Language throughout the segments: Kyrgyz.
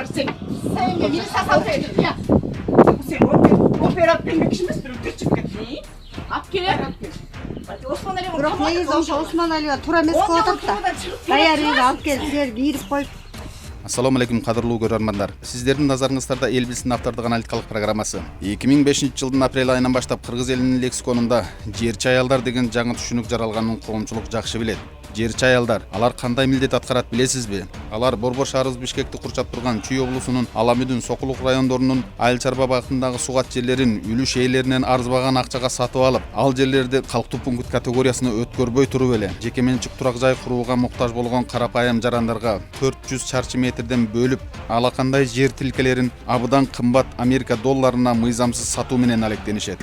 var sen. Sen de beni sasal edin ya. Sen operat bilmek için bir küçük gitmeyi. Akele. Osman Ali Бирок негизи ошо Осмон Алига туура эмес болуп атат да. Даяр үйгө алып келип силерге ийрип коюп. Assalamu alaikum qadırlı görürmanlar. Sizlerin nazarınızda el bilsin avtardıq analitikалық программасы. 2005 жылдың апрель айынан баштап Кыргыз элинин лексиконунда жерчи аялдар деген жаңы түшүнүк жаралганын коомчулук жакшы билет. Жерчи аялдар, алар кандай милдет аткарат билесизби? Алар Борбор шаарыбыз Бишкекти курчап турган Чүй облусунун Аламүдүн Сокулук райондорунун айыл чарба багытындагы сугат жерлерин үлүш ээлеринен арзбаган акчага сатып алып, ал жерлерди калктуу пункт категориясына өткөрбөй туруп эле жеке менчик турак жай курууга муктаж болгон карапайым жарандарга 400 чарчы метрден бөлүп, алакандай жер тилкелерин абыдан кымбат Америка долларына мыйзамсыз сатуу менен алектенишет.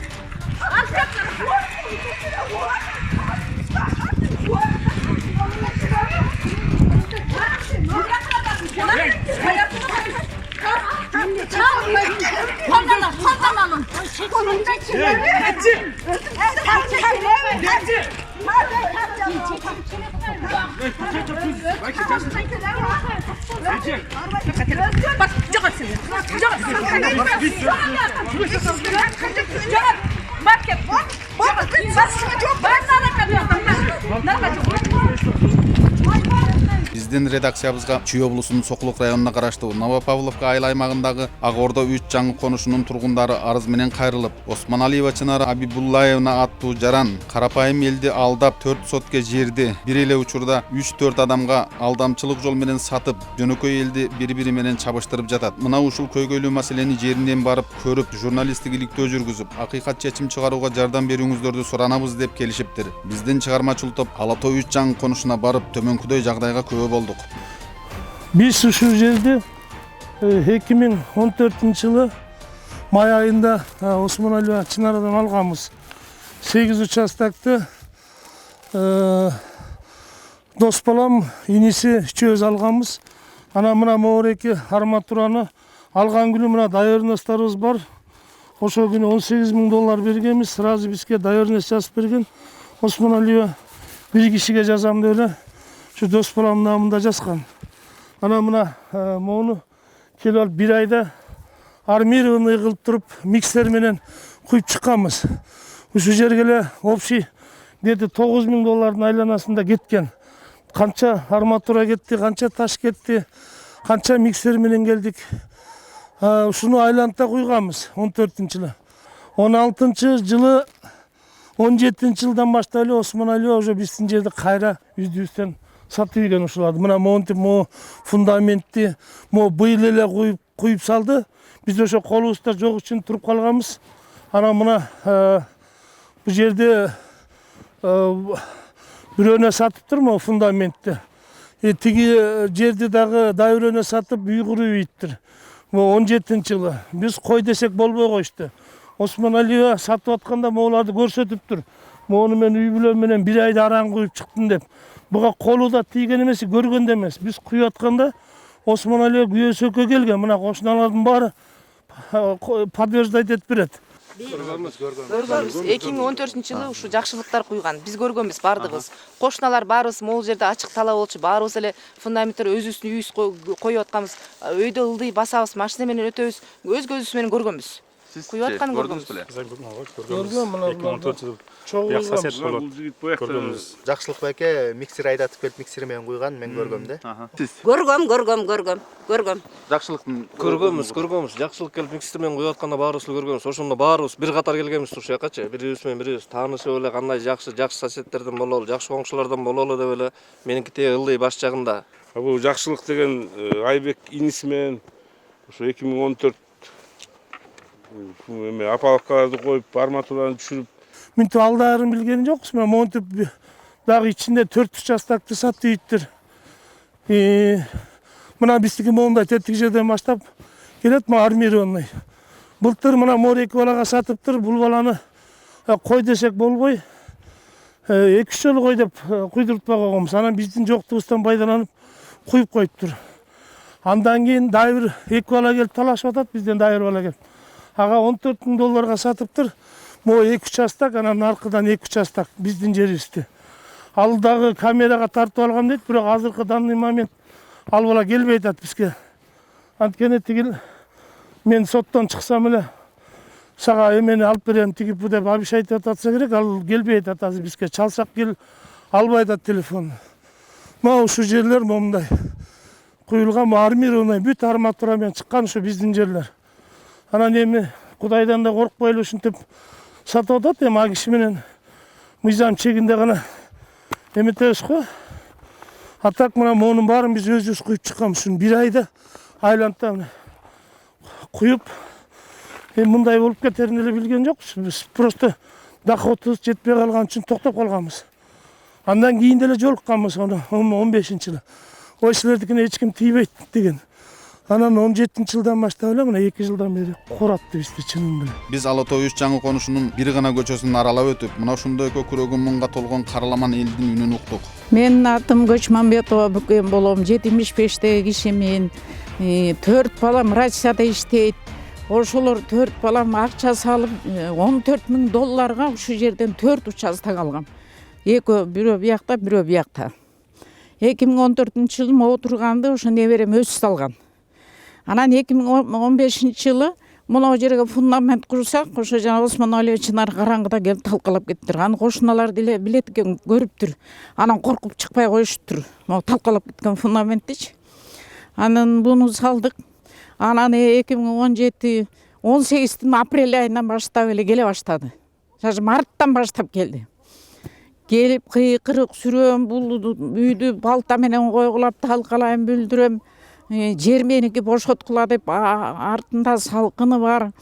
Биздин редакциябызга Чүй облусунун Сокулук районуна караштуу Новопавловка айыл аймагындагы Ак Ордо 3 жаңы конушунун тургундары арыз менен кайрылып, Осмон Алиева Чынара Абибуллаевна аттуу жаран карапайым элди алдап 4 сотке жерди бир эле учурда 3-4 адамга алдамчылык жол менен сатып, жөнөкөй элди бири-бири менен чабыштырып жатат. Мына ушул көйгөйлүү маселени жеринен барып көрүп, журналисттик иликтөө жүргүзүп, акыйкат чечим чыгарууга жардам берүүңүздөрдү суранабыз деп келишиптир. Биздин чыгармачыл топ Алатоо 3 жаңы конушуна барып, төмөнкүдөй жагдайга күбө болдук. Биз ушул жерде 2014 жылы май айында Осмон Алиева Чынарадан алганбыз. 8 участокты дос балам, иниси үчөөбүз алганбыз. Ана мына моореки арматураны алган күнү мына доверенностьтарыбыз бар. Ошол күнү $18,000 бергенбиз. Сразу бизге доверенность жазып берген. Осмон Алиева бир кишиге жазам деп эле şu дос балам намында жазган. Ана мына моуну келип алып бир айда армированный кылып туруп миксер менен куюп чыкканбыз. Ушул жерге эле общий где-то $9,000 айланасында кеткен. Канча арматура кетти, канча таш кетти, канча миксер менен келдик. Ушуну айлантта куйганбыз 14-жылы. 16-жылы 17-жылдан баштап эле Осмон Алиева уже биздин жерди кайра үздүбүздөн сатып ийген ушуларды. Мына монтип, фундаментти, быйыл эле куюп салды. Биз ошо колубузда жок үчүн туруп калганбыз. Ана мына бу жерде бирөөнө сатыптыр фундаментти. Тиги жерди дагы бирөөнө сатып үй куруйттыр. 17-жылы биз кой десек болбой коюшту. Осмон Алиева сатып атканда могуларды көрсөтүптүр. Мону мен үй бүлө менен бир айда аран куюп чыктым деп. Буга колу да тийген эмес, көргөн да эмес. Биз куюп атканда Осмон Алиева күйөөсөккө келген. Мына кошуналардын баары подтверждать этип берет. Көргөнбүз. 2014-жылы ушу жакшылыктар куйган. Биз көргөнбүз бардыгыбыз. Кошуналар баарыбыз могул жерде ачык талаа болчу. Баарыбыз эле фундаменттер өзүбүздүн үйүбүз коюп атканбыз. Өйдө ылдый басабыз, машина менен өтөбүз. Өз көзүбүз менен көргөнбүз. Куюп атканын көрдүңүз беле? Көргөн мына 2014-жылы көргөнбүз. Жакшылык байке миксер айдатып келип миксер менен куйган, мен көргөм да. Көргөм. Жакшылыктын көргөнбүз. Жакшылык келип миксер менен куюп атканда баарыбыз көргөнбүз. Ошондо баарыбыз бир катар келгенбиз ушул жакачы. Бирибиз менен бирибиз таанышып эле кандай жакшы соседтерден бололу, жакшы коңшулардан бололу деп эле меники тээ ылдый баш жагында. Бул жакшылык деген Айбек иниси менен ошо 2014 апалыкаларды коюп, арматураны түшүрүп. Мынтип алдарын билген жокпуз. Мына монтип дагы ичинде 4 участокты сатып ийиттир. Мына биздики моундай тетик жерден баштап келет, мына армированный. Былтыр мына моореки балага сатыптыр. Бул баланы кой десек болбой, 2-3 жолу кой деп куйдуртпай койгонбуз. Анан биздин жоктугубуздан пайдаланып куюп коюптур. Андан кийин дагы бир 2 бала келип талашып атат, бизден дагы бир бала келип. Ага $14,000 сатыптыр. Мо 2 участок, анан аркадан 2 участок биздин жерибизди. Ал дагы камерага тартып алгам дейт, бирок азыркы данный момент ал бала келбей атат бизге. Анткени тигил мен соттон чыксам эле сага эмени алып берем тигип деп обещать атса керек, ал келбейт атасы бизге. Чалсак кел албайт ат телефон. Мына ушул жерлер момундай куюлган армированный бүт арматура менен чыккан ушу биздин жерлер. Анан эми Кудайдан да коркпойлу ушинтип сатып атат. Эми а киши менен мыйзам чегинде гана эметебиз го. А так мына монун баарын биз өзүбүз куюп чыкканбыз. Ушун бир айда айлантта куюп мындай болуп кетерин эле билген жокпуз. Биз просто доходубуз жетпей калган үчүн токтоп калганбыз. Андан кийин деле жолукканбыз 15-жылы. Ой силердикине эч ким тийбейт деген. Анан 17-жылдан баштап эле мына 2 жылдан бери куратты бизди чынын эле. Биз Ала Тоо 3 жаңы конушунун бир гана көчөсүн аралап өтүп, мына ушундай көкүрөгү мыңга толгон караламан элдин үнүн уктук. Менин атым Көчмамбетова Бүкөн болом. 75-теги кишимин. 4 балам Россияда иштейт. Ошолор 4 балам акча салып $14,000 ушу жерден 4 участок алгам. Экөө бирөө биякта, бирөө биякта. 2014-жылы отурганды ошо неберем өз салган. Анан 2015-жылы мына жерге фундамент курсак, ошо жана Осмон Алиевичтер караңгыда келип талкалап кеттир. Аны кошуналар деле билет экен, көрүптүр. Анан коркуп чыкпай коюштур. Могу талкалап кеткен фундаменттичи. Анан буну салдык. Анан 2017-18 апрель айынан баштап эле келе баштады. Жашы марттан баштап келди. Келип кыйкырык сүрөм, бул үйдү балта менен койгулап талкалайм, бүлдүрөм. Жер меники бошоткула деп артында салкыны бар.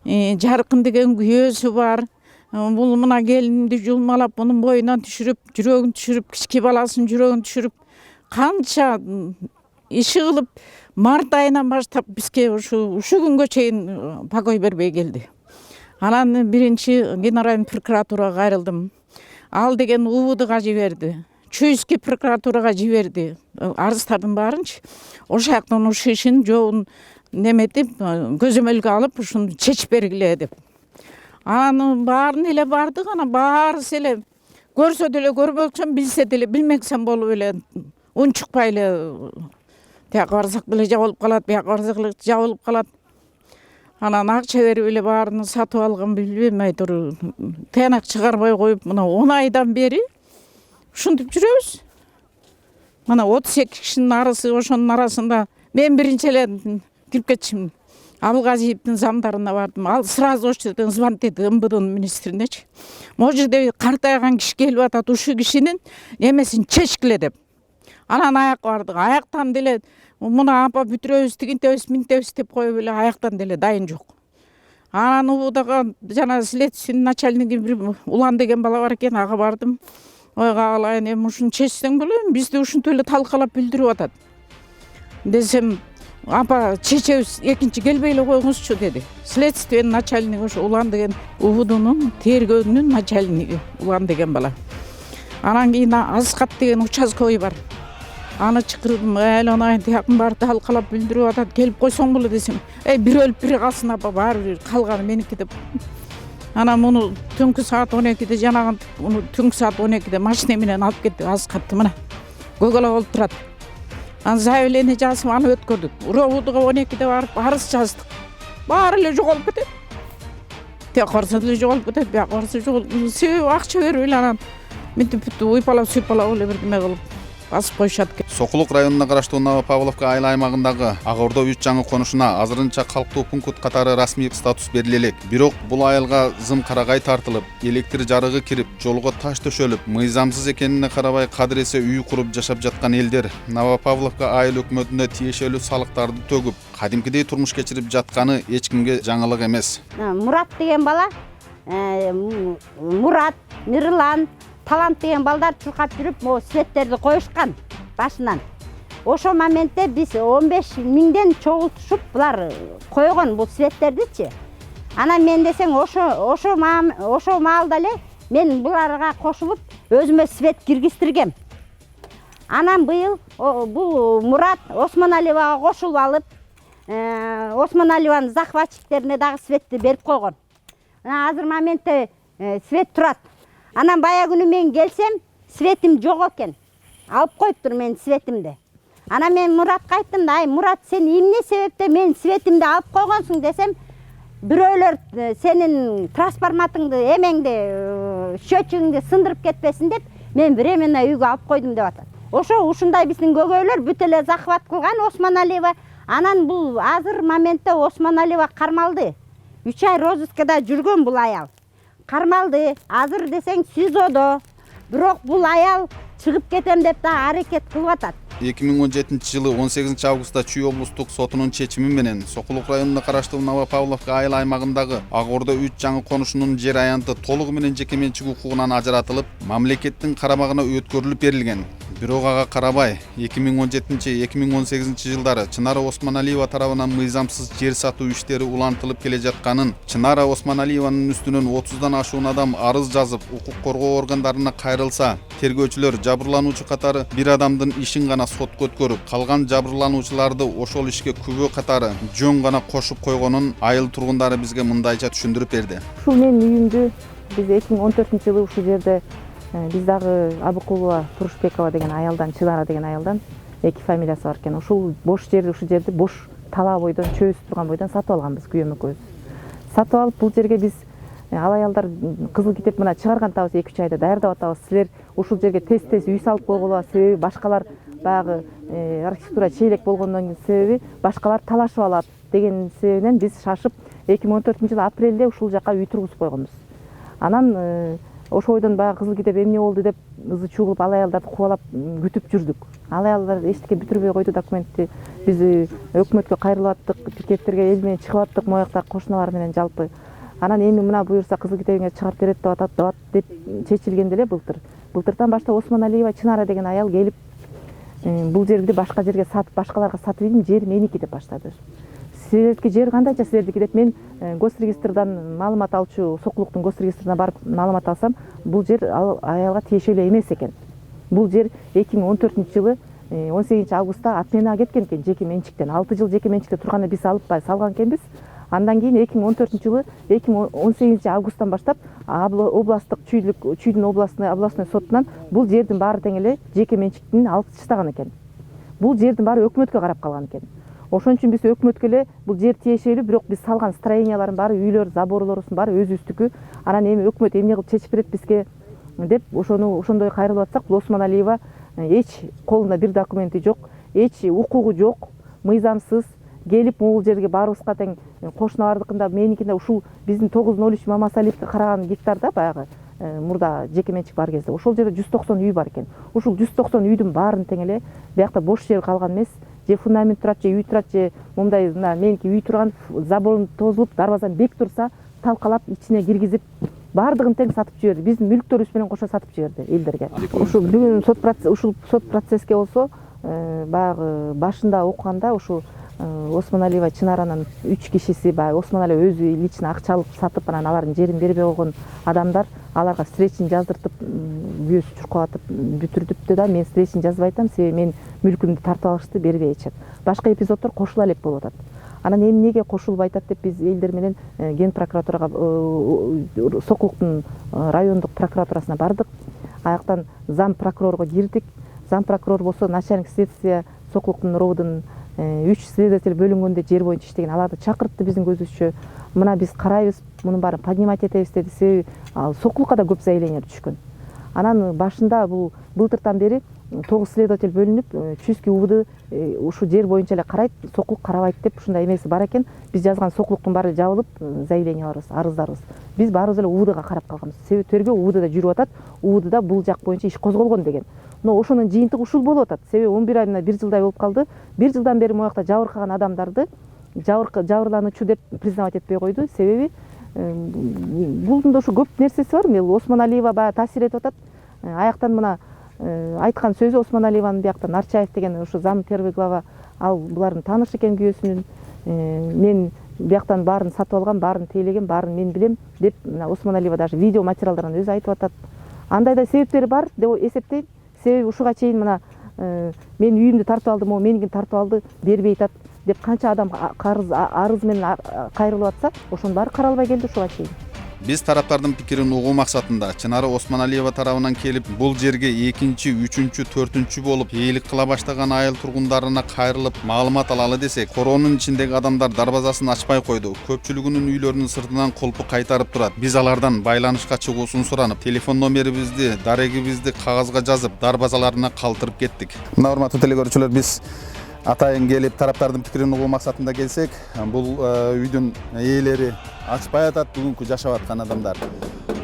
Жаркын деген күйөөсү бар. Бул мына келинди жулмалап, мунун боюнан түшүрүп, жүрөгүн түшүрүп, кички баласын жүрөгүн түшүрүп, канча иши кылып, март айынан баштап бизге ушу күнгө чейин покой бербей келди. Анан биринчи генеральный прокуратурага кайрылдым. Ал деген УВДга жиберди. Чуйский прокуратурага жиберди. Арыздардын баарынчы. Ошол жактан ушу ишин жообун неметип, көзөмөлгө алып, ушуну чечип бергиле деп. Анын баарын эле бардык, анан баарысы эле көрсө деле көрбөкчүн, билсе деле билмексен болуп эле унчукпай эле тияка барсак деле жабылып калат, бияка барсак деле жабылып калат. Анан акча берип эле баарын сатып алган билбейм айтор. Тыянак чыгарбай коюп, мына 10 айдан бери ушинтип жүрөбүз. Мына 32 кишинин арысы, ошонун арасында мен биринчи эле кирип кетчим. Абылгазиевдин замдарына бардым. Ал сразу ошол жерден звонить этти МВДнын министринечи. Могу жерде картайган киши келип атат, ушу кишинин немесин чечкиле деп. Анан аякка бардык. Аяктан деле муна апа бүтүрөбүз, тигинтебиз, минтебиз деп коюп эле аяктан деле дайын жок. Анан УВДга жана следственный начальниги бир Улан деген бала бар экен, ага бардым. Ойга алайын, эми ушуну чечсең болот, бизди ушинтип эле талкалап билдирип атат. Десем, апа чечебиз, экинчи келбей эле коюңузчу деди. Следственный начальник ошо Улан деген УВДнын тергөөнүнүн начальниги Улан деген бала. Анан кийин Асқат деген участковый бар. Аны чакырдым, аны тиякын баары талкалап билдирип атат, келип койсоң болот десем. Бир өлүп бири калсын апа, баары бир калганы меники деп. Анан муну түнкү саат 12-де жанагын түнкү саат 12-де машина менен алып кетти. Асқатты мына. Көкөлөп болуп турат. Анан заявление жазып аны өткөрдүк. УВДга 12-де барып арыз жаздык. Баары эле жоголуп кетет. Тияка барса деле жоголуп кетет, бияка барса жоголуп. Себеби акча берип эле анан мынтип уйпалап сүйпалап эле бирдеме кылып басып коюшат экен. Сокулук районуна караштуу Новопавловка айыл аймагындагы Ак Ордо 3 жаңы конушуна азырынча калктуу пункт катары расмий статус бериле элек. Бирок бул айылга зым карагай тартылып, электр жарыгы кирип, жолго таш төшөлүп, мыйзамсыз экенине карабай кадыресе үй куруп жашап жаткан элдер Новопавловка айыл өкмөтүнө тиешелүү салыктарды төгүп, кадимкидей турмуш кечирип жатканы эч кимге жаңылык эмес. Мурат деген бала, Мурат, Мирлан, Талант деген балдар чуркап жүрүп, могу светтерди коюшкан башынан. Ошол моментте биз 15 миңден чогултушуп булар койгон бул светтердичи. Анан мен десең ошо маалда эле мен буларга кошулуп өзүмө свет киргиздиргем. Анан быйыл бул Мурат Осмон Алиевага кошулуп алып, Осмон Алиеванын захватчиктерине дагы светти берип койгон. Азыр моментте свет турат. Анан бая күнү мен келсем, светим жок экен. Алып коюптур мен светимди. Ана мен Muratқа айттым да, ай Мурат, сен эмне себептен мен светимди алып койгонсуң десем, бирөөлөр сенин трансформатыңды, эмеңди, счетчигиңди сындырып кетпесин деп, мен временно үйгө алып койдум деп атат. Ошо ушундай биздин көкөйлөр бүт эле захват кылган Осмоналиева. Анан бул азыр моментте Осмоналиева кармалды. 3 ай розыскада жүргөн бул аял. Кармалды. Азыр десең СИЗОдо. Бирок бул аял чыгып кетем деп да аракет кылып атат. 2017 жылы 18 августта Чүй облустук сотунун чечими менен Сокулук районуна караштуу Новопавловка айыл аймагындагы Ак Ордо 3 жаңы конушунун жер аянты толугу менен жеке менчик укугунан ажыратылып, мамлекеттин карамагына өткөрүлүп берилген. Бирок ага карабай 2017-2018 жылдары Чынара Осмоналиева тарабынан мыйзамсыз жер сатуу иштери улантылып келе жатканын, Чынара Осмоналиеванын үстүнөн 30дан ашуун адам арыз жазып, укук коргоо органдарына кайрылса, тергөөчүлөр жабырлануучу катары бир адамдын ишин гана сотко өткөрүп, калган жабырлануучуларды ошол ишке күбө катары жөн гана кошуп койгонун айыл тургундары бизге мындайча түшүндүрүп берди. Ушул менин үйүмдү биз 2014-жылы ушул жерде биз дагы Абыкулова Турушбекова деген аялдан, Чынара деген аялдан 2 фамилиясы бар экен. Ушул бош жерди, ушул жерди бош тала бойдон, чөбүс турган бойдон сатып алганбыз күйөөм экөөбүз. Сатып алып бул жерге биз ал аялдар кызыл китеп мына чыгарган атабыз 2-3 айда даярдап атабыз. Силер ушул жерге тез үй салып койгула, себеби башкалар баягы архитектура чейлек болгондон себеби башкалар талашып алат деген себебинен биз шашып 2014-жылы апрелде ушул жака үй тургузуп койгонбуз. Анан ошойдон баягы кызыл китеп эмне болду деп ызы чуу кылып ал аялдарды кубалап күтүп жүрдүк. Ал аялдар эчтеке бүтүрбөй койду документти. Биз өкмөткө кайрылып аттык, пикеттерге эл менен чыгып аттык, мояктагы кошуналар менен жалпы. Анан эми мына буюрса кызыл китебиңе чыгарып берет деп атат деп чечилгенде эле былтыр. Былтырдан баштап Осмоналиева Чынара деген аял келип бул жерди башка жерге сатып, башкаларга сатып ийдим, жер меники деп баштады. Силердики жер кандайча силердики деп мен госрегистрдан маалымат алчу, Сокулуктун госрегистрына барып маалымат алсам, бул жер ал аялга тиешелүү эмес экен. Бул жер 2014-жылы 18 августта отменага кеткен экен жеке менчиктен. 6 жыл жеке менчикте турганда биз алып салган экенбиз. Андан кийин 2014-жылы 2018 августтан баштап областтык Чүйдүн областной сотунан бул жердин баары тең эле жеке менчиктин алып таштаган экен. Бул жердин баары өкмөткө карап калган экен. Ошон үчүн биз өкмөткө эле бул жер тиешелүү, бирок биз салган строениялардын баары, үйлөр, заборлорубуздун баары өзүбүздүкү. Анан эми өкмөт эмне кылып чечип берет бизге деп ошондой кайрылып атсак, бул Осмоналиева эч колунда бир документи жок, эч укугу жок, мыйзамсыз келип бул жерге баарыбызга тең кошуналардыкында, меникинде ушул биздин 903 Мамасалиевди караган гектарда баягы мурда жеке менчик бар кезде ошол жерде 190 үй бар экен. Ушул 190 үйдүн баарын тең эле биякта бош жер калган эмес, же фундамент турат, же үй турат, же мындай меники үй турган, забор тозулуп, дарбазан бек турса, талкалап ичине киргизип баардыгын тең сатып жиберди. Биздин мүлктөрүбүз менен кошо сатып жиберди элдерге. Ушул бүгүн сот процесске болсо, баягы башында окуганда ушул Осмоналиева Чынаранын 3 кишиси баягы Осмоналиева өзү лично акча алып сатып, анан алардын жерин бербей койгон адамдар аларга встречин жаздыртып, күйөөсү чуркатып бүтүрдүптү да. Мен встречин жазбай атам, себеби мен мүлкүмдү тартып алышты, бербей атышат. Башка эпизоддор кошула элек болуп атат. Анан эмнеге кошулбай атат деп биз элдер менен ген прокуратурага, Сокулуктун райондук прокуратурасына бардык. Аяктан зам прокурорго кирдик. Зам прокурор болсо начальник следствия Сокулуктун ровдун 3 следователь бөлүнгөндө жер боюнча иштеген, аларды чакыртты биздин көзүбүзчө. Мына биз карайбыз, мунун баарын поднимать этебиз деди. Себеби Сокулукка да көп заявление түшкөн. Анан башында бул былтырдан бери 9 следователь бөлүнүп, Чүйский УВД ушу жер боюнча эле карайт, Сокулук карабайт деп ушундай эмеси бар экен. Биз жазган Сокулуктун баары жабылып, заявленияларыбыз, арыздарыбыз. Биз баарыбыз эле УВДга карап калганбыз. Себеби тергөө УВДда жүрүп атат, УВДда бул жак боюнча иш козголгон деген. Но ошонун жыйынтыгы ушул болуп атат. Себеби 11 ай менен 1 жылдай болуп калды. 1 жылдан бери моякта жабыркаган адамдарды жабырлануучу деп признавать этпей койду. Себеби булдун да ушу көп нерсеси бар. Осмоналиева баягы таасир этип атат. Аяктан мына айткан сөзү Осмоналиеванын бияктан Арчаев деген ушу зам первый глава, ал булардын тааныш экен күйөөсүнүн. Мен бияктан баарын сатып алган, баарын тейлеген, баарын мен билем деп Осмоналиева даже видео материалдарын өзү айтып атат. Андай да себептери бар деп эсептейм. Себеби ушуга чейин мына мен үйүмдү тартып алдым, о меникин тартып алды, бербей атат деп канча адам арыз менен кайрылып атса, ошонун баары каралбай келди ушуга чейин. Биз тараптардын пикирин угуу максатында Чынара Осмоналиева тарабынан келип, бул жерге 2-нчи, 3-чү, 4-чү болуп ээлик кыла баштаган айыл тургундарына кайрылып маалымат алалы десек, короонун ичиндеги адамдар дарбазасын ачпай койду. Көпчүлүгүнүн үйлөрүнүн сыртынан колпу кайтарып турат. Биз алардан байланышка чыгуусун суранып, телефон номерибизди, дарегибизди кагазга жазып, дарбазаларына калтырып кеттик. Мына урматтуу телекөрүүчүлөр, биз атайын келип тараптардын пикирин угуу максатында келсек, бул үйдүн ээлери ачпай атат, бүгүнкү жашап аткан адамдар.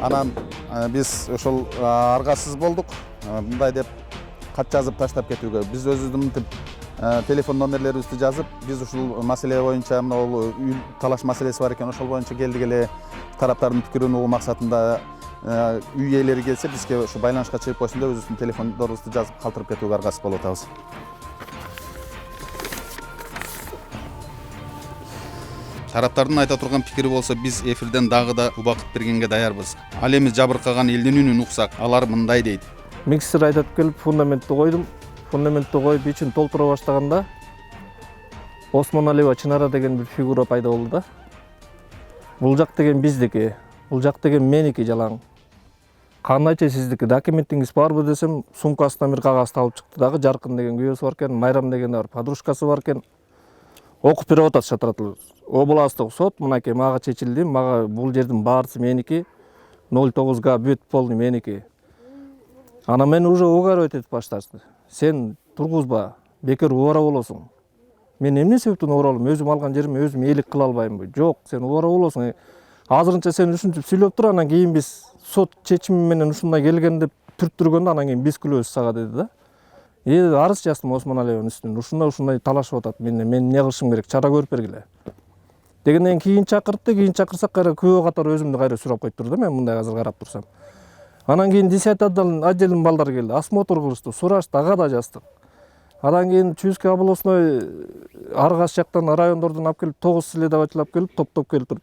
Анан биз ошол аргасыз болдук. Мындай деп кат жазып таштап кетүүгө. Биз өзүбүздүн телефон номерлерибизди жазып, биз ушул маселе боюнча, мына бул үй талаш маселеси бар экен, ошол боюнча келдик эле тараптардын пикирин угуу максатында үй ээлери келсе, бизге ушу байланышка чыгып койсун деп өзүбүздүн телефондорубузду жазып калтырып кетүүгө аргасыз болуп атабыз. Тараптардын айта турган пикири болсо, биз эфирден дагы да убакыт бергенге даярбыз. Ал эми жабыркаган элдин үнүн уксак, алар мындай дейт. Миксер айдатып келип, фундаментти койдум. Фундаментти коюп, ичин толтура баштаганда Осмоналиева Чынара деген бир фигура пайда болду да. Бул жак деген биздики, бул жак деген меники жалаң. Кандайча сиздики, документиңиз барбы десем, сумкасынан бир кагазды алып чыкты дагы. Жаркын деген күйөөсү бар экен, Майрам деген бар подружкасы бар экен. Окуп берип атат шатыратылып. Областтык сот мынакей мага чечилди, мага бул жердин баарысы меники. 09 бүт полный меники. Ана мен уже уговаривать этип башташты. Сен тургузба, бекер убара болосуң. Мен эмне себептен убаралам? Өзүм алган жериме өзүм ээлик кыла албаймынбы? Жок, сен убара болосуң. Азырынча сен ушинтип сүйлөп тур, анан кийин биз сот чечими менен ушундай келген деп түрттүргөндө, анан кийин биз күлөбүз сага деди да. Арыз жаздым Осмоналиеванын үстүнө. Ушундай талашып атат. Мен эмне кылышым керек? Чара көрүп бергиле. Дегенден кийин чакыртты, кийин чакырсак кайра күбө катары өзүмдү кайра сурап коюп турду да, мен мындай азыр карап турсам. Анан кийин 10-дан отделдин балдары келди, осмотр кылышты, сурашты, ага да жаздык. Анан кийин Чуйский областной Аргас жактан райондордон алып келип, 9 следователь алып келип, топтоп келтирип.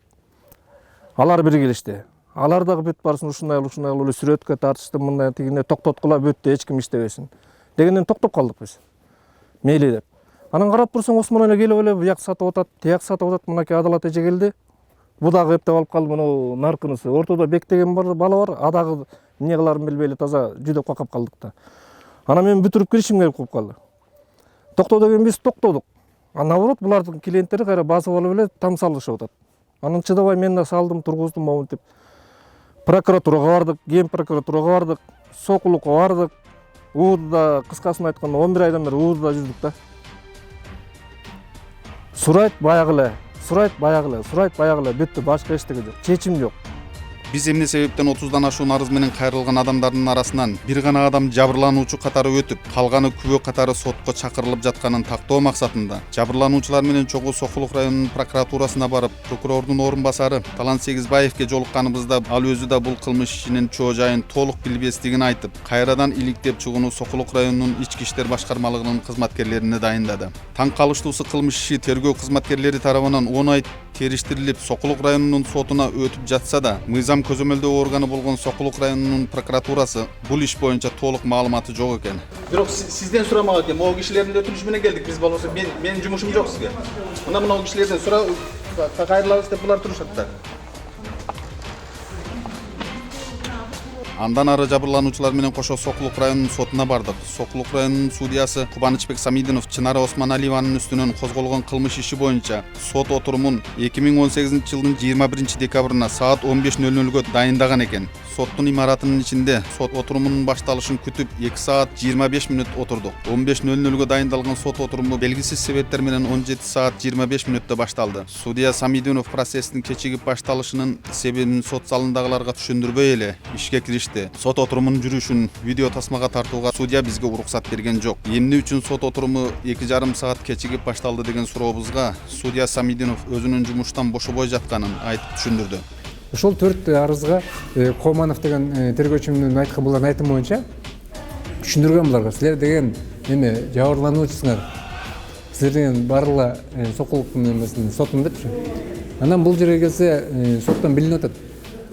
Алар бир келишти. Алар дагы бүт барсын ушундай эле сүрөткө тартышты, мындай тигине токтоткула бүттү, эч ким иштебесин. Дегенден токтоп калдык биз. Мейли деп. Анан карап турсаң Осмоналия келип эле буяк сатып атат, тияк сатып атат, мынакей Адалат эже келди. Бу дагы эптеп алып калды, мына наркынысы. Ортодо Бек деген бала бар, адагы эмне кыларын билбей эле таза жүдөп какап калдык да. Анан мен бүтүрүп киришим керек болуп калды. Токто деген биз токтодук. А наоборот, булардын клиенттери кайра басып алып эле тамсалышып атат. Анан чыдабай мен да салдым, тургуздум монтип. Прокуратурага бардык, ген прокуратурага бардык, сокулукка бардык. Ууда кыскасын айтканда 11 айдан бери ууда жүздүк да. Сурайт баягы эле, бүттү, башка эчтеке жок. Чечим жок. Биз эмне себептен 30дан ашуун арыз менен кайрылган адамдардын арасынан бир гана адам жабырлануучу катары өтүп, калганы күбө катары сотко чакырылып жатканын тактоо максатында жабырлануучулар менен чогуу Сокулук районунун прокуратурасына барып, прокурордун орун басары Талант Сегизбаевке жолукканыбызда ал өзү да бул кылмыш ишинин чоо жайын толук билбестигин айтып, кайрадан иликтеп чыгууну Сокулук районунун ички иштер башкармалыгынын кызматкерлерине дайындады. Таң калыштуусу кылмыш иши тергөө кызматкерлери тарабынан 10 ай териштирилип, Сокулук районунун сотуна өтүп жатса да, мыйзам көзөмөлдөө органы болгон Сокулук районунун прокуратурасы бул иш боюнча толук маалыматы жок экен. Бирок сизден сурамак экен, могу кишилердин өтүнүшү менен келдик. Биз болбосо менин жумушум жок сизге. Мына могу кишилерден кайрылабыз деп булар турушат да. Андан ары жабырлануучулар менен кошо Сокулук районунун сотуна бардык. Сокулук районунун судьясы Кубанычбек Самидинов Чынара Осмоналиеванын үстүнөн козголгон кылмыш иши боюнча сот отурумун 2018-жылдын 21 декабрына саат 15:00-гө дайындаган экен. Соттун имаратынын ичинде сот отурумунун башталышын күтүп 2 саат 25 мүнөт отурдук. 15:00-гө дайындалган сот отуруму белгисиз себептер менен 17 саат 25 мүнөттө башталды. Судья Самидинов процесстин кечигип башталышынын себебин сот залындагыларга түшүндүрбөй эле ишке киришти. Сот отурумунун жүрүшүн видео тасмага тартууга судья бизге уруксат берген жок. Эмне үчүн сот отуруму 2,5 саат кечигип башталды деген сурообузга судья Самидинов өзүнүн жумуштан бошобой жатканын айтып түшүндүрдү. Ошол 4 арызга Команов деген тергөөчүмдүн айткан булардын айтымы боюнча түшүндүргөн буларга. Силер деген эме жабырлануучусуңар. Силер деген барыла Сокулуктун эмесин сотун депчи. Анан бул жерге келсе соттон билинип атат.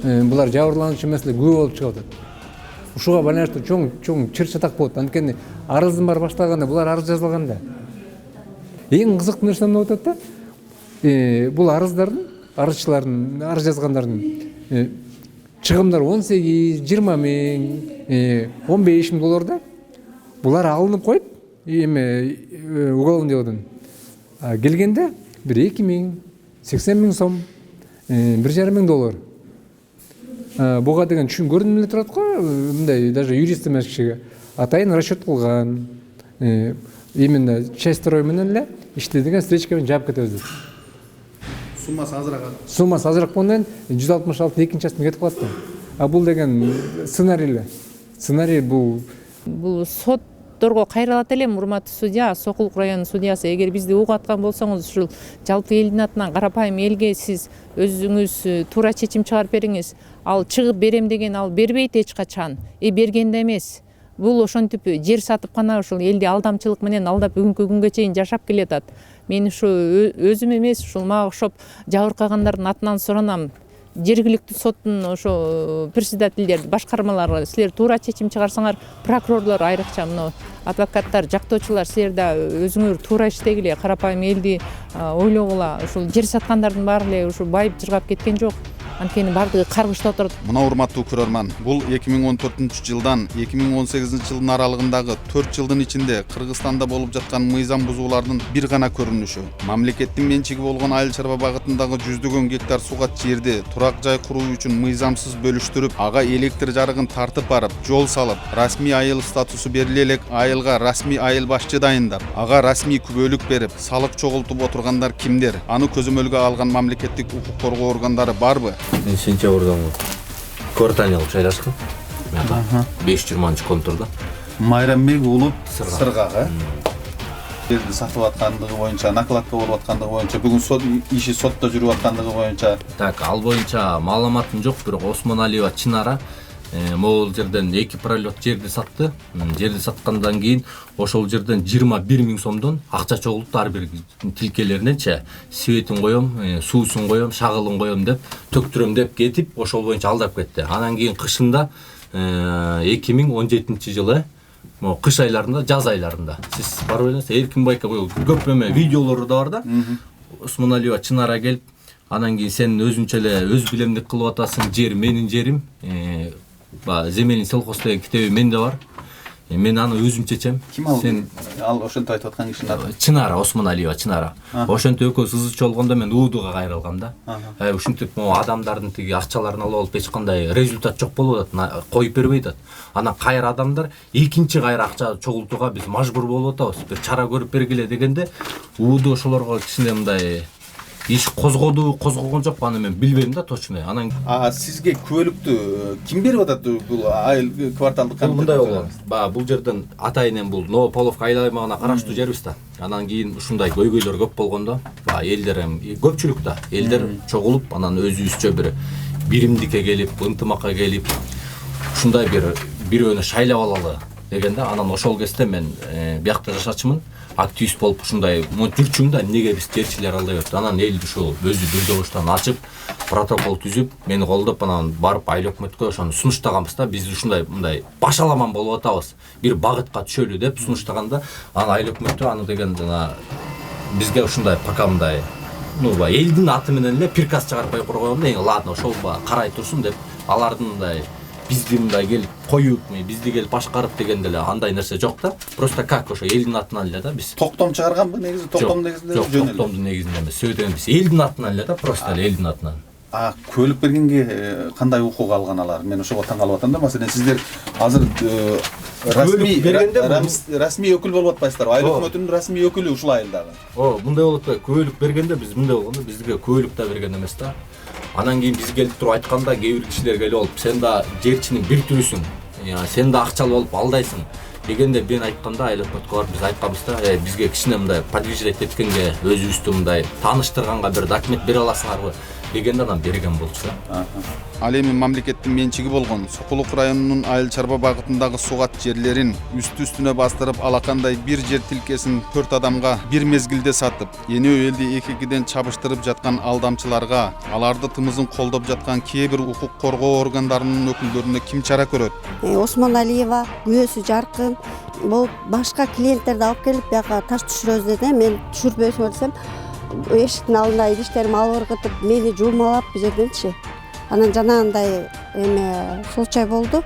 Булар жабырлануучу эмес эле күбө болуп чыгып атат. Ушуга байланыштуу чоң чыр-чатак болот. Анткени арыздын баары башталганда булар арыз жазылганда. Эң кызыктуу нерсе эмне болуп атат да? Бул арыздардын, арызчылардын, арыз жазгандардын чыгымдар 18-20 миң, 15 миң долларда булар алынып коюп, эми уголовный делодон келгенде бир 2 миң, 80 миң сом, 1,5 миң доллар. Буга деген түшүн көрүнүп эле турат го, мындай даже юрист эмес кишиге атайын расчет кылган, именно часть второй менен эле иштедиген встречка менен жаап кетебиз. Суммасы азыраак. Суммасы азыраак болгондон 166 экинчи частына кетип калат да. А бул деген сценарий эле. Сценарий бул сотторго кайрылат элем, урматтуу судья, Сокулук районунун судьясы. Эгер бизди угаткан болсоңуз, ушул жалпы элдин атынан карапайым элге сиз өзүңүз туура чечим чыгарып бериңиз. Ал чыгып берем деген ал бербейт эч качан. Бергенде эмес. Бул ошентип жер сатып гана ушул элди алдамчылык менен алдап бүгүнкү күнгө чейин жашап келатат. Мен ушу өзүм эмес, ушул мага окшоп жабыркагандардын атынан суранам. Жергиликтүү соттун ошо председательдер, башкармаларга силер туура чечим чыгарсаңар, прокурорлор айрыкча мына адвокаттар, жактоочулар, силер да өзүңөр туура иштегиле, карапайым элди ойлогула. Ушул жер саткандардын баары эле ушу байып жыргап кеткен жок. Анткени бардыгы каргышта отурат. Мына урматтуу көрөрман, бул 2014-жылдан 2018-жылдын аралыгындагы 4 жылдын ичинде Кыргызстанда болуп жаткан мыйзам бузуулардын бир гана көрүнүшү. Мамлекеттин менчиги болгон айыл чарба багытындагы 100 гектар сугат жерди турак жай куруу үчүн мыйзамсыз бөлүштүрүп, ага электр жарыгын тартып барып, жол салып, расмий айыл статусу бериле элек айылга расмий айыл башчы дайындап, ага расмий күбөлүк берип, салык чогултуп отургандар кимдер? Аны көзөмөлгө алган мамлекеттик укук коргоо органдары барбы? Мен сентябрдан Кортания кылып шайлаштым. 520 контурда. Майрамбек уулу Сыргак, жерди сатып аткандыгы боюнча, накладка болуп аткандыгы боюнча, бүгүн сот иши сотто жүрүп аткандыгы боюнча. Так, ал боюнча маалыматым жок, бирок Осмоналиева Чынара могул жерден 2 пролет жерди сатты. Жерди саткандан кийин ошол жерден 21 миң сомдон акча чогултуп, ар бир тилкелериненче светин коем, суусун коем, шагылын коем деп, төктүрөм деп кетип, ошол боюнча алдап кетти. Анан кийин кышында 2017-жылы кыш айларында, жаз айларында сиз барып элеңиз, эркин байка көп эме видеолору да бар да. Осмоналиева Чынара келип, анан кийин сен өзүнчө эле өз билемдик кылып атасың, жер менин жерим, земельный сельхоз деген китеби менде бар. Мен аны өзүм чечем. Ким ал? Сен ал ошентип айтып аткан кишинин аты? Чынара, Осмоналиева Чынара. Ошентип экөөбүз ызычы болгондо мен уудуга кайрылгам да. Ушинтип адамдардын тиги акчаларын алып алып эч кандай результат жок болуп атат, коюп бербей атат. Анан кайра адамдар экинчи кайра акча чогултууга биз мажбур болуп атабыз. Бир чара көрүп бергиле дегенде ууду ошолорго кичине мындай иш козгогон жок, аны мен билбейм да точно. Анан сизге күбөлүктү ким берип атат бул айыл кварталдык комитет? Мындай болгон. Бул жерден атайын бул Новополовка айыл аймагына караштуу жербиз да. Анан кийин ушундай көйгөйлөр көп болгондо, элдер көпчүлүк да, элдер чогулуп, анан өзүбүзчө бир биримдикке келип, ынтымакка келип, ушундай бирөөнү шайлап алалы дегенде, анан ошол кезде мен биякта жашачымын. Активист болуп ушундай жүрчүмүн да, эмнеге биз терчилер алдай берди. Анан элди ушул өзү дүрдөбөштөн ачып, протокол түзүп, мени колдоп, анан барып айыл өкмөткө ошону сунуштаганбыз да. Биз ушундай мындай башаламан болуп атабыз, бир багытка түшөлү деп сунуштаганда, анан айыл өкмөтү аны деген бизге ушундай пока мындай элдин аты менен эле приказ чыгарып койгондо, ладно, ошол карай турсун деп, алардын мындай бизди мындай келип коюп, бизди келип башкарып дегенде эле андай нерсе жок да. Просто как ошо элдин атынан эле да биз. Токтом чыгарганбы негизи? Токтом негизинде жөн эле. Жок, токтомдун негизинде эмес. Сөйдөн биз элдин атынан эле да, просто эле элдин атынан. Көлүк бергенге кандай укук алган алар? Мен ошого таң калып атам да. Маселен, сиздер азыр расмий өкүл болуп атпайсыздарбы? Айыл өкмөтүнүн расмий өкүлү ушул айылдагы. Мындай болуп атпайбы? Көлүк бергенде биз мындай болгондо, бизге көлүк да берген эмес да. Анан кийин биз келип туруп айтканда, кээ бир кишилер келип алып, сен да жерчинин бир түрүсүң, сен да акчалуу болуп алдайсың дегенде, мен айтканда айыл өкмөткө барып биз айтканбыз да, бизге кичине мындай подвиждать эткенге, өзүбүздү мындай тааныштырганга бир документ бере аласыңарбы дегенде, анан берген болчу. Ал эми мамлекеттин менчиги болгон Сокулук районунун айыл чарба багытындагы сугат жерлерин үстүнө бастырып, алакандай бир жер тилкесин 4 адамга бир мезгилде сатып, энөө элди эки-экиден чабыштырып жаткан алдамчыларга, аларды тымызын колдоп жаткан кээ бир укук коргоо органдарынын өкүлдөрүнө ким чара көрөт? Осмоналиева, Күбөсү Жаркын болуп башка клиенттерди алып келип, бияка таш түшүрөбүз деди. Мен түшүрбөйсүң десем, эшиктин алдында идиштерими алып ыргытып, мени жуумалап бу жерденчи. Анан жанагындай эме случай болду.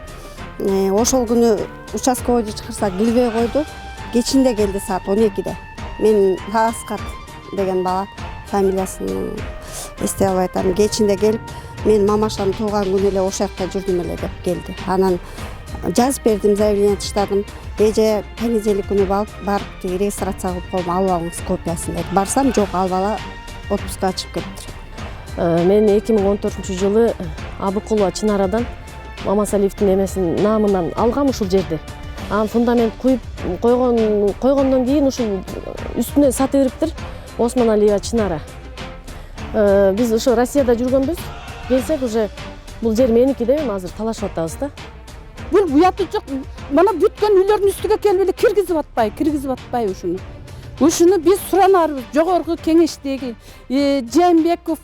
Ошол күнү участковойду чакырсак билбей койду. Кечинде келди саат 12-де. Мен Аскар деген бала, фамилиясын эстей албай атам. Кечинде келип, мен мамашанын тууган күнү эле ошол жакта жүрдүм эле деп келди. Анан жазып бердим, заявление таштадым. Эже понедельник күнү барып тиги регистрация кылып коем, алып алыңыз копиясын деп. Барсам жок, алып ала отпускка чыгып кетиптир. Мен 2014-жылы Абыкулова Чынарадан Мамасалиевдин эмесин намынан алгам ушул жерде. Анан фундамент куюп койгондон кийин ушул үстүнө сатып бериптир Осмоналиева Чынара. Биз ошо Россияда жүргөнбүз. Келсек уже бул жер меники деп азыр талашып атабыз да. Бул уяты жок. Мана бүткөн үйлөрдүн үстүгө келип эле киргизип атпай ушуну. Ушуну биз суранарбыз жогорку кеңештеги Жээнбеков,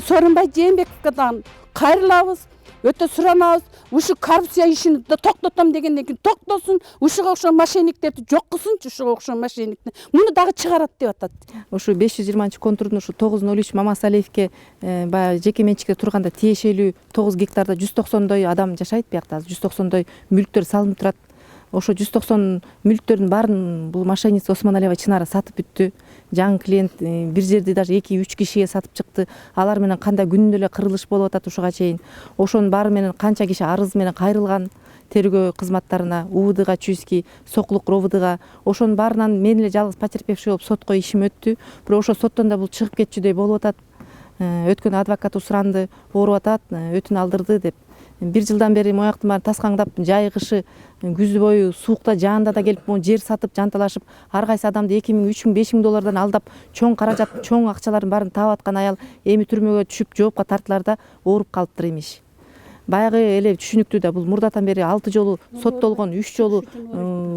Сооронбай Жээнбековдон кайрылабыз. Өтө суранабыз. Ушу коррупция ишин токтотом дегенден кийин токтосун, ушуга окшогон мошенниктерди жок кылсынчы, ушуга окшогон мошенникти. Муну дагы чыгарат деп атат. Ушу 520-контурдун ушу 903 Мамасалиевке баягы жеке менчикте турганда тиешелүү 9 гектарда 190дой адам жашайт биякта. 190дой мүлктөр салынып турат. Ошо 190 мүлктөрдүн баарын бул мошенница Осмоналиева Чынара сатып бүттү. Жаңы клиент бир жерди даже 2-3 кишиге сатып чыкты. Алар менен кандай күнүнө эле кырылыш болуп атат ушуга чейин. Ошонун баары менен канча киши арыз менен кайрылган тергөө кызматтарына, УВДга, ЧУИСКи, Сокулук РОВДга. Ошонун баарынан мен эле жалгыз потерпевший болуп сотко ишим өттү. Бирок ошо соттон да бул чыгып кетчүдөй болуп атат. Өткөн адвокату суранды, ооруп атат, өтүн алдырды деп. 1 жылдан бери мояктын баарын таскаңдап, жай кышы күз бою суукта жаанда да келип жер сатып жанталашып, ар кайсы адамды 2000, 3000, 5000 доллардан алдап, чоң каражат, чоң акчалардын баарын таап аткан аял эми түрмөгө түшүп жоопко тартыларда ооруп калыптыр имиш. Баягы эле түшүнүктүү да бул мурдатан бери 6 жолу соттолгон, 3 жолу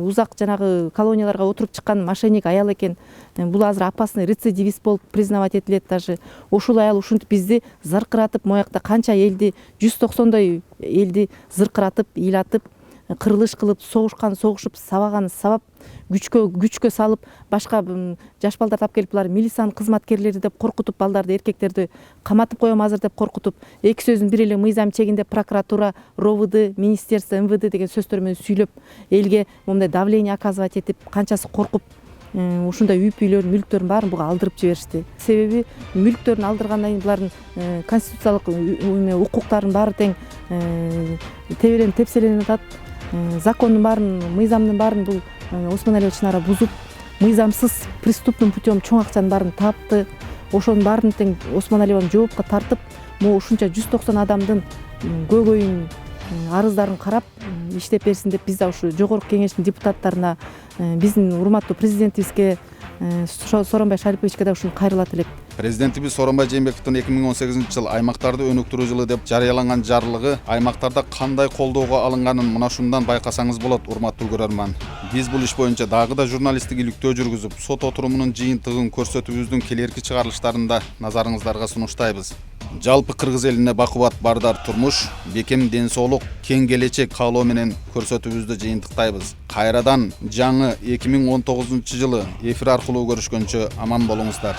узак жанагы колонияларга отуруп чыккан мошенник аял экен. Бул азыр опасный рецидивист болуп признавать этилет даже. Ушул аял ушинтип бизди зыркыратып, моякта канча элди 190дой элди зыркыратып, ыйлатып, кырылыш кылып, согушуп, сабаган сабап, күчкө салып, башка жаш балдарды алып келип, булар милициянын кызматкерлери деп коркутуп, балдарды, эркектерди каматып коем азыр деп коркутуп, эки сөзүн бир эле мыйзам чегинде прокуратура, РОВД, министерство, МВД деген сөздөр менен сүйлөп, элге момундай давление оказывать этип, канчасы коркуп, ушундай үйүлөрдүн, мүлктөрдүн баарын буга алдырып жиберишти. Себеби мүлктөрүн алдыргандан кийин булардын конституциялык укуктарын баары тең тебеленип тепселенип атат. Закондун баарын, мыйзамдын баарын бул Осмоналиева Чынара бузуп, мыйзамсыз преступным путем чоң акчанын баарын тапты. Ошонун баарын тең Осмоналиеваны жоопко тартып, могу ушунча 190 адамдын көйгөйүн, арыздарын карап иштеп берсин деп биз да ушу жогорку кеңештин депутаттарына, биздин урматтуу президентибизге, Сооронбай Шариповичке да ушуну кайрылат элек. Президентибиз Сооронбай Жээнбековдун 2018-жыл аймактарды өнүктүрүү жылы деп жарыяланган жарлыгы аймактарда кандай колдоого алынганын мына ушундан байкасаңыз болот, урматтуу көрөрман. Биз бул иш боюнча дагы да журналисттик иликтөө жүргүзүп, сот отурумунун жыйынтыгын көрсөтүүбүздүн келерки чыгарылыштарында назарыңыздарга сунуштайбыз. Жалпы кыргыз элине бакубат бардар турмуш, бекем ден соолук, кең келечек каалоо менен көрсөтүүбүздү жыйынтыктайбыз. Кайрадан жаңы 2019-жылы эфир аркылуу көрүшкөнчө аман болуңуздар.